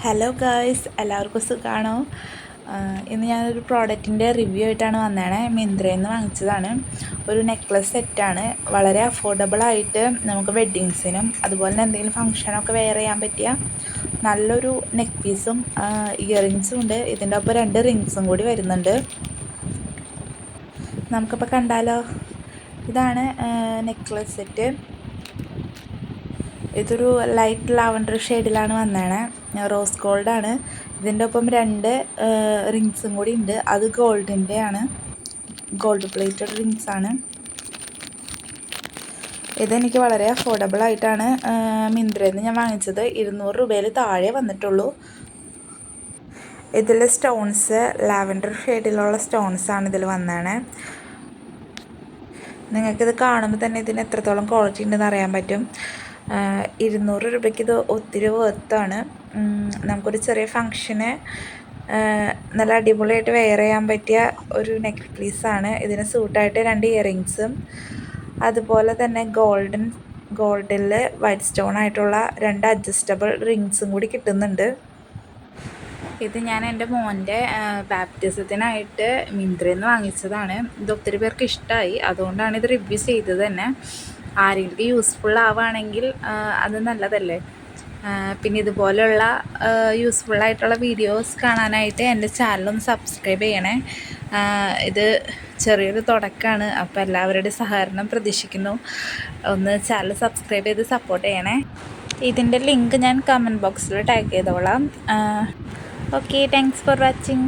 Hello guys, എല്ലാവർക്കും സുഖമാണോ? ഇന്ന് ഞാനൊരു പ്രോഡക്റ്റിൻ്റെ റിവ്യൂ ആയിട്ടാണ് വന്നേണേ. മിന്ത്രയിൽ നിന്ന് വാങ്ങിച്ചതാണ്. ഒരു നെക്ലസ് സെറ്റാണ്. വളരെ അഫോർഡബിളായിട്ട് നമുക്ക് വെഡ്ഡിങ്സിനും അതുപോലെ തന്നെ എന്തെങ്കിലും ഫങ്ഷനൊക്കെ വെയർ ചെയ്യാൻ പറ്റിയ നല്ലൊരു നെക്ക് പീസും ഇയറിങ്സും ഉണ്ട്. ഇതിൻ്റെ ഒപ്പം 2 റിങ്സും കൂടി വരുന്നുണ്ട്. നമുക്കിപ്പോൾ കണ്ടാലോ? ഇതാണ് നെക്ലസ് സെറ്റ്. ഇതൊരു ലൈറ്റ് ലാവൻഡർ ഷെയ്ഡിലാണ് വന്നേണേ. റോസ് ഗോൾഡാണ്. ഇതിൻ്റെ ഒപ്പം 2 റിങ്സും കൂടി ഉണ്ട്. അത് ഗോൾഡിൻ്റെ ആണ്. ഗോൾഡ് പ്ലേറ്റഡ് റിങ്സ് ആണ്. ഇതെനിക്ക് വളരെ അഫോർഡബിൾ ആയിട്ടാണ് മിന്ത്രയിൽ നിന്ന് ഞാൻ വാങ്ങിച്ചത്. 200 രൂപയിൽ താഴെ വന്നിട്ടുള്ളൂ. ഇതിൽ സ്റ്റോൺസ് ലാവൻഡർ ഷെയ്ഡിലുള്ള സ്റ്റോൺസാണ് ഇതിൽ വന്നേണേ. നിങ്ങൾക്കിത് കാണുമ്പോൾ തന്നെ ഇതിന് എത്രത്തോളം ക്വാളിറ്റി ഉണ്ടെന്ന് അറിയാൻ പറ്റും. 200 രൂപയ്ക്ക് ഇത് ഒത്തിരി വർത്താണ്. നമുക്കൊരു ചെറിയ ഫങ്ഷന് നല്ല അടിപൊളിയായിട്ട് വെയർ ചെയ്യാൻ പറ്റിയ ഒരു നെക്ക് പീസാണ്. ഇതിന് സൂട്ടായിട്ട് 2 ഇയറിങ്സും അതുപോലെ തന്നെ ഗോൾഡിൽ വൈറ്റ് സ്റ്റോൺ ആയിട്ടുള്ള 2 അഡ്ജസ്റ്റബിൾ റിങ്സും കൂടി കിട്ടുന്നുണ്ട്. ഇത് ഞാൻ എൻ്റെ മോൻ്റെ ബാപ്റ്റിസത്തിനായിട്ട് മിന്ത്രയിൽ നിന്ന് വാങ്ങിച്ചതാണ്. ഇത് ഒത്തിരി പേർക്ക് ഇഷ്ടമായി, അതുകൊണ്ടാണ് ഇത് റിവ്യൂ ചെയ്തത് തന്നെ. ആരെങ്കിലും യൂസ്ഫുൾ ആവുകയാണെങ്കിൽ അത് നല്ലതല്ലേ. പിന്നെ ഇതുപോലെയുള്ള യൂസ്ഫുള്ളായിട്ടുള്ള വീഡിയോസ് കാണാനായിട്ട് എൻ്റെ ചാനലൊന്ന് സബ്സ്ക്രൈബ് ചെയ്യണേ. ഇത് ചെറിയൊരു തുടക്കമാണ്, അപ്പോൾ എല്ലാവരുടെയും സഹകരണം പ്രതീക്ഷിക്കുന്നു. ഒന്ന് ചാനൽ സബ്സ്ക്രൈബ് ചെയ്ത് സപ്പോർട്ട് ചെയ്യണേ. ഇതിൻ്റെ ലിങ്ക് ഞാൻ കമൻറ്റ് ബോക്സിൽ ടാഗ് ചെയ്തോളാം. Okay, thanks for watching.